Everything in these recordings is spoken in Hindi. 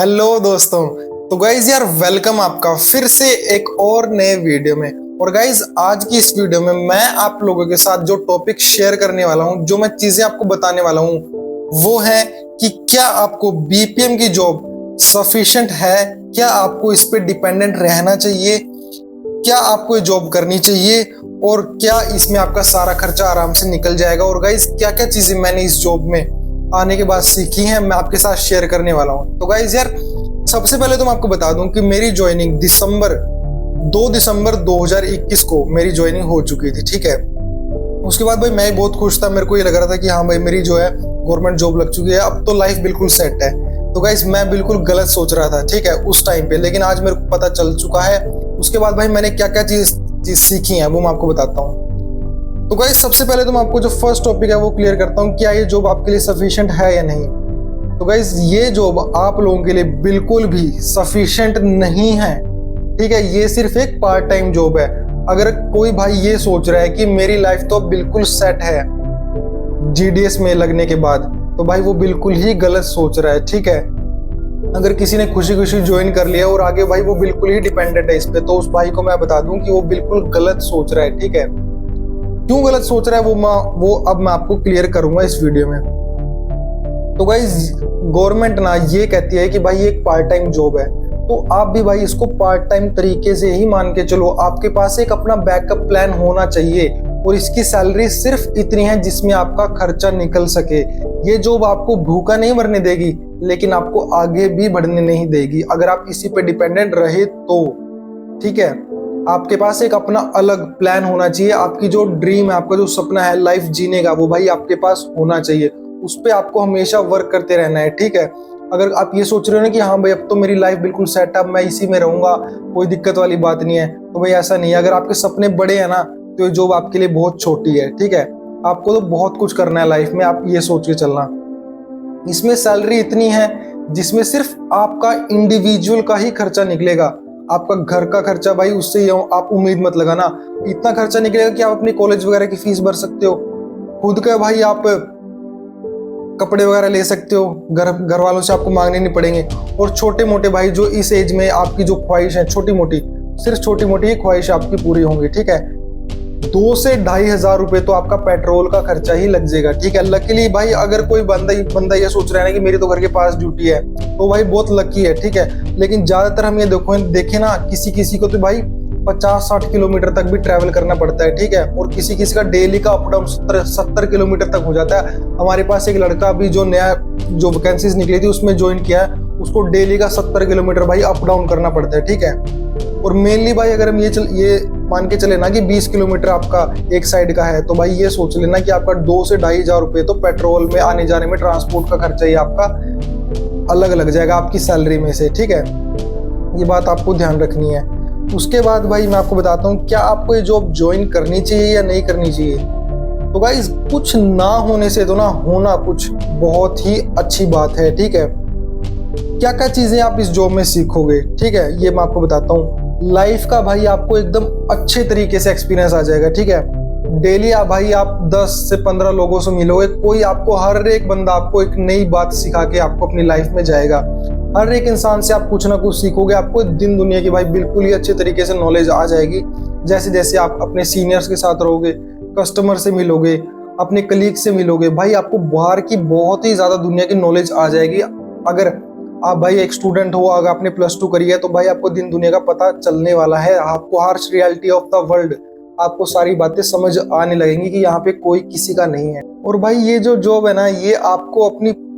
हेलो दोस्तों। तो गाइज यार वेलकम आपका फिर से एक और नए वीडियो में। और गाइज आज की इस वीडियो में मैं आप लोगों के साथ जो टॉपिक शेयर करने वाला हूं, जो मैं चीजें आपको बताने वाला हूं, वो है कि क्या आपको बीपीएम की जॉब सफिशिएंट है, क्या आपको इस पे डिपेंडेंट रहना चाहिए, क्या आपको ये जॉब करनी चाहिए और क्या इसमें आपका सारा खर्चा आराम से निकल जाएगा। और गाइज क्या क्या चीजें मैंने इस जॉब में आने के बाद सीखी हैं मैं आपके साथ शेयर करने वाला हूं। तो गाइज यार सबसे पहले तो मैं आपको बता दूं कि मेरी ज्वाइनिंग 2 दिसंबर 2021 को मेरी ज्वाइनिंग हो चुकी थी, ठीक है। उसके बाद भाई मैं बहुत खुश था, मेरे को ये लग रहा था कि हाँ भाई मेरी जो है गवर्नमेंट जॉब लग चुकी है, अब तो लाइफ बिल्कुल सेट है। तो गाइज मैं बिल्कुल गलत सोच रहा था, ठीक है, उस टाइम पे, लेकिन आज मेरे को पता चल चुका है। उसके बाद भाई मैंने क्या क्या चीज सीखी है वो मैं आपको बताता हूँ। तो गाइज सबसे पहले तो मैं आपको जो फर्स्ट टॉपिक है वो क्लियर करता हूँ, क्या ये जॉब आपके लिए सफिशिएंट है या नहीं। तो गाइज ये जॉब आप लोगों के लिए बिल्कुल भी सफिशिएंट नहीं है, ठीक है। ये सिर्फ एक पार्ट टाइम जॉब है। अगर कोई भाई ये सोच रहा है कि मेरी लाइफ तो बिल्कुल सेट है जीडीएस में लगने के बाद, तो भाई वो बिल्कुल ही गलत सोच रहा है, ठीक है। अगर किसी ने खुशी खुशी ज्वाइन कर लिया और आगे भाई वो बिल्कुल ही डिपेंडेंट है इस पे, तो उस भाई को मैं बता दूं कि वो बिल्कुल गलत सोच रहा है, ठीक है। क्यों गलत सोच रहा है वो अब मैं आपको क्लियर करूंगा इस वीडियो में। तो गाइज गवर्नमेंट ना ये कहती है कि भाई ये एक पार्ट टाइम जॉब है, तो आप भी भाई इसको पार्ट टाइम तरीके से ही मान के चलो। आपके पास एक अपना बैकअप प्लान होना चाहिए और इसकी सैलरी सिर्फ इतनी है जिसमें आपका खर्चा निकल सके। ये जॉब आपको भूखा नहीं मरने देगी, लेकिन आपको आगे भी बढ़ने नहीं देगी अगर आप इसी पे डिपेंडेंट रहे तो, ठीक है। आपके पास एक अपना अलग प्लान होना चाहिए। आपकी जो ड्रीम है, आपका जो सपना है लाइफ जीने का, वो भाई आपके पास होना चाहिए। उस पर आपको हमेशा वर्क करते रहना है, ठीक है। अगर आप ये सोच रहे हो ना कि हाँ भाई अब तो मेरी लाइफ बिल्कुल सेट है, मैं इसी में रहूंगा, कोई दिक्कत वाली बात नहीं है, तो भाई ऐसा नहीं है। अगर आपके सपने बड़े हैं ना, तो ये जॉब आपके लिए बहुत छोटी है, ठीक है। आपको तो बहुत कुछ करना है लाइफ में, आप ये सोच के चलना। इसमें सैलरी इतनी है जिसमें सिर्फ आपका इंडिविजुअल का ही खर्चा निकलेगा। आपका घर का खर्चा भाई उससे आप उम्मीद मत लगाना, इतना खर्चा निकलेगा कि आप अपनी कॉलेज वगैरह की फीस भर सकते हो, खुद का भाई आप कपड़े वगैरह ले सकते हो, घर वालों से आपको मांगने नहीं पड़ेंगे। और छोटे मोटे भाई जो इस एज में आपकी जो ख्वाहिश है छोटी मोटी, सिर्फ छोटी मोटी ही ख्वाहिश आपकी पूरी होंगी, ठीक है। 2 से 2,500 रुपए तो आपका पेट्रोल का खर्चा ही लग जाएगा, ठीक है। लकीली भाई अगर कोई बंदा ये सोच रहा है ना कि मेरी तो घर के पास ड्यूटी है, तो भाई बहुत लकी है, ठीक है। लेकिन ज्यादातर हम ये देखे ना, किसी किसी को तो भाई 50-60 किलोमीटर तक भी ट्रैवल करना पड़ता है, ठीक है। और किसी किसी का डेली का अप डाउन 70 किलोमीटर तक हो जाता है। हमारे पास एक लड़का अभी जो नया जो वैकेंसीज निकली थी उसमें ज्वाइन किया है, उसको डेली का 70 किलोमीटर भाई अप डाउन करना पड़ता है, ठीक है। और मेनली भाई अगर हम ये मान के चले ना कि 20 किलोमीटर आपका एक साइड का है, तो भाई ये सोच लेना कि आपका 2 से 2,500 रुपए तो पेट्रोल में आने जाने में ट्रांसपोर्ट का खर्चा ही आपका अलग लग जाएगा आपकी सैलरी में से, ठीक है। ये बात आपको ध्यान रखनी है। उसके बाद भाई मैं आपको बताता हूँ क्या आपको ये जॉब ज्वाइन करनी चाहिए या नहीं करनी चाहिए। तो गाइस कुछ ना होने से तो ना होना कुछ बहुत ही अच्छी बात है, ठीक है। क्या क्या चीजें आप इस जॉब में सीखोगे, ठीक है, ये मैं आपको बताता हूँ। लाइफ का भाई आपको एकदम अच्छे तरीके से एक्सपीरियंस आ जाएगा, ठीक है। डेली भाई आप 10 से 15 लोगों से मिलोगे, कोई आपको हर एक बंदा आपको एक नई बात सिखा के आपको अपनी लाइफ में जाएगा। हर एक इंसान से आप कुछ ना कुछ सीखोगे, आपको दिन दुनिया की भाई बिल्कुल ही अच्छे तरीके से नॉलेज आ जाएगी। जैसे जैसे आप अपने सीनियर्स के साथ रहोगे, कस्टमर से मिलोगे, अपने कलीग से मिलोगे, भाई आपको बाहर की बहुत ही ज्यादा दुनिया की नॉलेज आ जाएगी। अगर आप भाई एक स्टूडेंट हो, अगर आपने +2 करी है, तो भाई आपको दिन दुनिया का पता चलने वाला है। आपको harsh reality of the world, आपको सारी बातें समझ आने लगेंगी कि यहाँ पे कोई किसी का नहीं है। और भाई ये जो जॉब है ना, ये आपको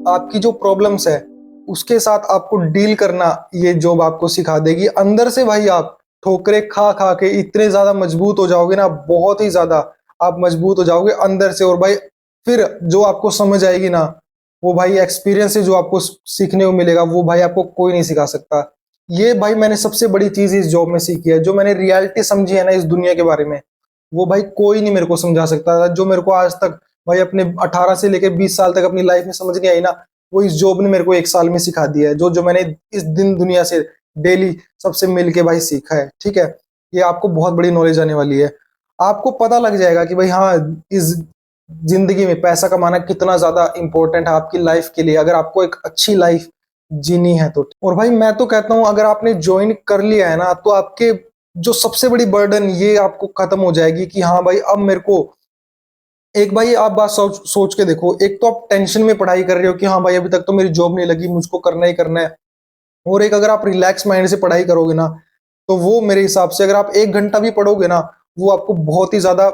आपकी जो प्रॉब्लम्स है उसके साथ आपको डील करना ये जॉब आपको सिखा देगी। अंदर से भाई आप ठोकरे खा खा के इतने ज्यादा मजबूत हो जाओगे ना, बहुत ही ज्यादा आप मजबूत हो जाओगे अंदर से। और भाई फिर जो आपको समझ आएगी ना, वो भाई एक्सपीरियंस से जो आपको सीखने को मिलेगा, वो भाई आपको कोई नहीं सिखा सकता। ये भाई मैंने सबसे बड़ी चीज इस जॉब में सीखी है, जो मैंने रियलिटी समझी है ना इस दुनिया के बारे में, वो भाई कोई नहीं मेरे को समझा सकता। जो मेरे को आज तक भाई अपने 18 से लेकर 20 साल तक अपनी लाइफ में समझ नहीं आई ना, वो इस जॉब ने मेरे को 1 साल में सिखा दिया है। जो जो मैंने इस दिन दुनिया से डेली सबसे मिलके भाई सीखा है, ठीक है। ये आपको बहुत बड़ी नॉलेज आने वाली है। आपको पता लग जाएगा कि भाई हाँ, इस जिंदगी में पैसा कमाना कितना ज्यादा इंपॉर्टेंट है आपकी लाइफ के लिए। अगर आपको एक अच्छी लाइफ जीनी है तो। और भाई मैं तो कहता हूँ अगर आपने ज्वाइन कर लिया है ना, तो आपके जो सबसे बड़ी बर्डन ये आपको खत्म हो जाएगी कि हाँ भाई अब मेरे को, एक भाई आप बात सोच के देखो, एक तो आप टेंशन में पढ़ाई कर रहे हो कि हाँ भाई अभी तक तो मेरी जॉब नहीं लगी, मुझको करना ही करना है। और एक अगर आप रिलैक्स माइंड से पढ़ाई करोगे ना, तो वो मेरे हिसाब से अगर आप 1 घंटा भी पढ़ोगे ना, वो आपको बहुत ही ज्यादा,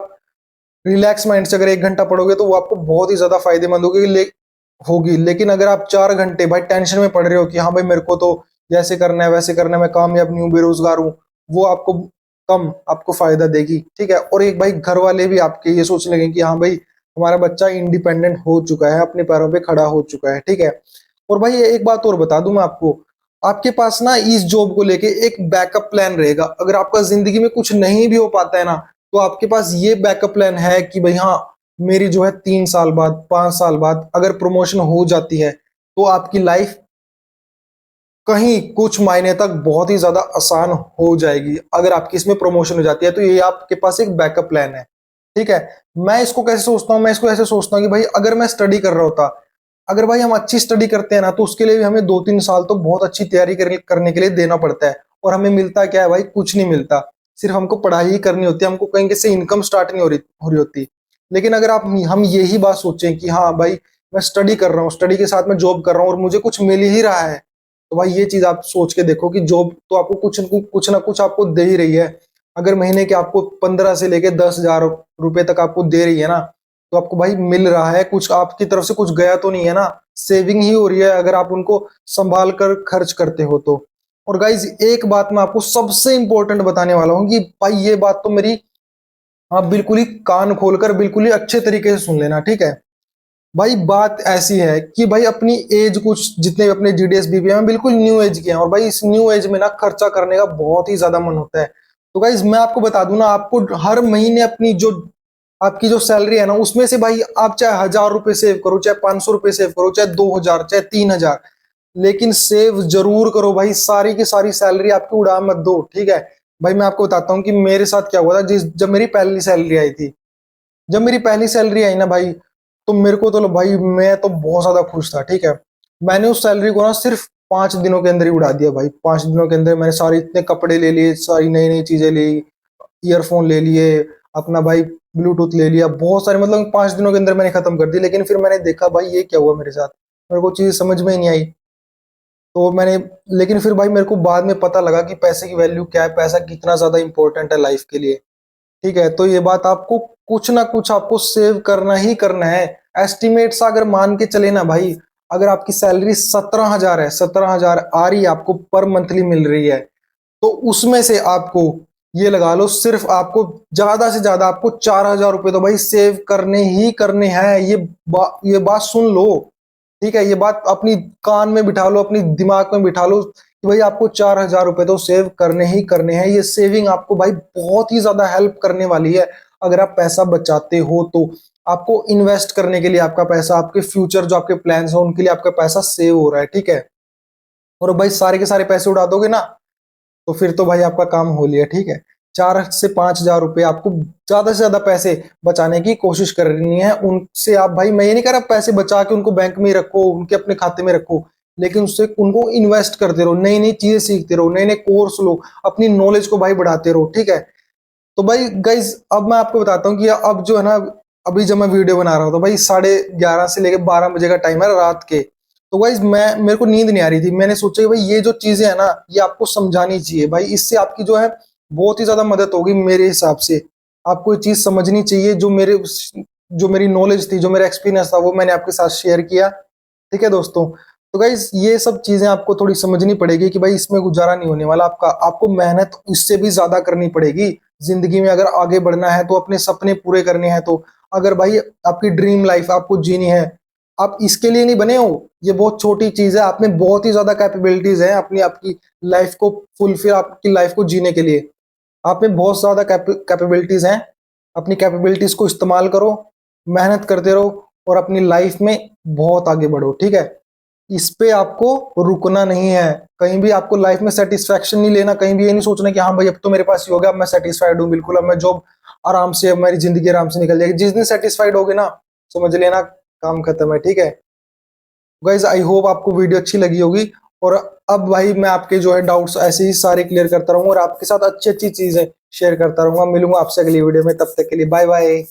रिलैक्स माइंड से अगर 1 घंटा पढ़ोगे तो वो आपको बहुत ही ज्यादा फायदेमंद होगी। लेकिन अगर आप 4 घंटे भाई टेंशन में पढ़ रहे हो कि हाँ भाई मेरे को तो जैसे करना है वैसे करना है, मैं कामयाब नहीं हूँ, बेरोजगार हूँ, वो आपको कम आपको फायदा देगी। ठीक है। और एक भाई घर वाले भी आपके ये सोच लेंगे कि हाँ भाई हमारा बच्चा इंडिपेंडेंट हो चुका है, अपने पैरों पे खड़ा हो चुका है। ठीक है। और भाई एक बात और बता दूं मैं आपको, आपके पास ना इस जॉब को लेके एक बैकअप प्लान रहेगा। अगर आपका जिंदगी में कुछ नहीं भी हो पाता है ना, तो आपके पास ये बैकअप प्लान है कि भाई हाँ मेरी जो है 3 साल बाद 5 साल बाद अगर प्रमोशन हो जाती है, तो आपकी लाइफ कहीं कुछ मायने तक बहुत ही ज्यादा आसान हो जाएगी। अगर आपकी इसमें प्रमोशन हो जाती है तो ये आपके पास एक बैकअप प्लान है। ठीक है। मैं इसको कैसे सोचता हूँ, मैं इसको ऐसे सोचता हूँ कि भाई अगर मैं स्टडी कर रहा होता, अगर भाई हम अच्छी स्टडी करते हैं ना, तो उसके लिए भी हमें 2-3 साल तो बहुत अच्छी तैयारी करने के लिए देना पड़ता है। और हमें मिलता क्या है भाई, कुछ नहीं मिलता। सिर्फ हमको पढ़ाई ही करनी होती है, हमको कहीं से इनकम स्टार्ट नहीं हो रही होती। लेकिन अगर आप हम यही बात सोचें कि हाँ भाई मैं स्टडी कर रहा हूँ, स्टडी के साथ में जॉब कर रहा हूँ और मुझे कुछ मिल ही रहा है, तो भाई ये चीज आप सोच के देखो कि जॉब तो आपको कुछ ना कुछ आपको दे ही रही है। अगर महीने के आपको 15 से लेके 10,000 रुपए तक आपको दे रही है ना, तो आपको भाई मिल रहा है, कुछ आपकी तरफ से कुछ गया तो नहीं है ना, सेविंग ही हो रही है अगर आप उनको संभाल कर खर्च करते हो तो। और गाइज एक बात मैं आपको सबसे इंपॉर्टेंट बताने वाला हूँ कि भाई ये बात तो मेरी, आप बिल्कुल ही कान खोलकर बिल्कुल ही अच्छे तरीके से सुन लेना। ठीक है। भाई बात ऐसी है कि भाई अपनी एज, कुछ जितने भी अपने जीडीएस बीपी हैं बिल्कुल न्यू एज के हैं, और भाई इस न्यू एज में ना खर्चा करने का बहुत ही ज्यादा मन होता है। तो गाइज मैं आपको बता दूं ना, आपको हर महीने अपनी जो आपकी जो सैलरी है ना, उसमें से भाई आप चाहे 1,000 रुपए सेव करो, चाहे 500 रुपए सेव करो, चाहे 2,000, चाहे 3,000, लेकिन सेव जरूर करो भाई। सारी की सारी सैलरी आपकी उड़ा मत दो। ठीक है। भाई मैं आपको बताता हूँ कि मेरे साथ क्या हुआ था, जब मेरी पहली सैलरी आई थी, जब मेरी पहली सैलरी आई ना भाई, तो मेरे को तो भाई मैं तो बहुत ज्यादा खुश था। ठीक है। मैंने उस सैलरी को ना सिर्फ 5 दिनों के अंदर ही उड़ा दिया भाई। 5 दिनों के अंदर मैंने सारे इतने कपड़े ले लिए, सारी नई नई चीजें ली, ईयरफोन ले लिए, अपना भाई ब्लूटूथ ले लिया, बहुत सारे, मतलब 5 दिनों के अंदर मैंने खत्म कर दी। लेकिन फिर मैंने देखा भाई ये क्या हुआ मेरे साथ, मेरे को चीज समझ में ही नहीं आई। तो मैंने, लेकिन फिर भाई मेरे को बाद में पता लगा कि पैसे की वैल्यू क्या है, पैसा कितना ज्यादा इंपॉर्टेंट है लाइफ के लिए। ठीक है। तो ये बात आपको कुछ ना कुछ आपको सेव करना ही करना है। एस्टिमेट सा अगर मान के चले ना भाई, अगर आपकी सैलरी 17,000 है, 17,000 आ रही है आपको पर मंथली मिल रही है, तो उसमें से आपको ये लगा लो, सिर्फ आपको ज्यादा से ज्यादा आपको 4,000 रुपए तो भाई सेव करने ही करने हैं। ये बात सुन लो। ठीक है। ये बात अपनी कान में बिठा लो, अपनी दिमाग में बिठा लो कि भाई आपको 4,000 रुपए तो सेव करने ही करने हैं। ये सेविंग आपको भाई बहुत ही ज्यादा हेल्प करने वाली है। अगर आप पैसा बचाते हो तो आपको इन्वेस्ट करने के लिए आपका पैसा, आपके फ्यूचर जो आपके प्लान्स हैं उनके लिए आपका पैसा सेव हो रहा है। ठीक है। और भाई सारे के सारे पैसे उड़ा दोगे ना, तो फिर तो भाई आपका काम हो लिया। ठीक है। 4 से 5 हजार रुपए आपको ज्यादा से ज्यादा पैसे बचाने की कोशिश करनी है उनसे। आप भाई, मैं ये नहीं कह रहा पैसे बचा के उनको बैंक में ही रखो, उनके अपने खाते में रखो, लेकिन उससे उनको इन्वेस्ट करते रहो, नई नई चीजें सीखते रहो, नए नए कोर्स लो, अपनी नॉलेज को भाई बढ़ाते रहो। ठीक है। तो भाई गाइज अब मैं आपको बताता हूँ कि अब जो है ना, अभी जब मैं वीडियो बना रहा हूँ तो भाई 11:30 से लेकर 12 बजे का टाइम है रात के। तो गाइज मेरे को नींद नहीं आ रही थी, मैंने सोचा कि भाई ये जो चीजें है ना, ये आपको समझानी चाहिए भाई, इससे आपकी जो है बहुत ही ज्यादा मदद होगी मेरे हिसाब से। आपको ये चीज समझनी चाहिए, जो मेरी नॉलेज थी, जो मेरा एक्सपीरियंस था, वो मैंने आपके साथ शेयर किया। ठीक है दोस्तों। तो गाइज ये सब चीजें आपको थोड़ी समझनी पड़ेगी कि भाई इसमें गुजारा नहीं होने वाला आपका, आपको मेहनत इससे भी ज्यादा करनी पड़ेगी जिंदगी में। अगर आगे बढ़ना है तो, अपने सपने पूरे करने हैं तो, अगर भाई आपकी ड्रीम लाइफ आपको जीनी है, आप इसके लिए नहीं बने हो, ये बहुत छोटी चीज है। आप में बहुत ही ज्यादा कैपेबिलिटीज है अपनी आपकी लाइफ को फुलफिल, आपकी लाइफ को जीने के लिए आप में बहुत ज्यादा कैपेबिलिटीज हैं। अपनी कैपेबिलिटीज को इस्तेमाल करो, मेहनत करते रहो और अपनी लाइफ में बहुत आगे बढ़ो। ठीक है। इस पे आपको रुकना नहीं है, कहीं भी आपको लाइफ में सेटिस्फैक्शन नहीं लेना, कहीं भी ये नहीं सोचना कि हाँ भाई अब तो मेरे पास ये हो गया, अब मैं सेटिस्फाइड हूँ बिल्कुल, अब मैं जॉब आराम से, अब मेरी जिंदगी आराम से निकल जाएगी। जिस दिन सेटिस्फाइड होगे ना, समझ लेना काम खत्म है। ठीक है। गाइज आई होप आपको वीडियो अच्छी लगी होगी, और अब भाई मैं आपके जो है डाउट्स ऐसे ही सारे क्लियर करता रहूंगा और आपके साथ अच्छी अच्छी चीजें शेयर करता रहूंगा। मिलूंगा आपसे अगली वीडियो में, तब तक के लिए बाय बाय।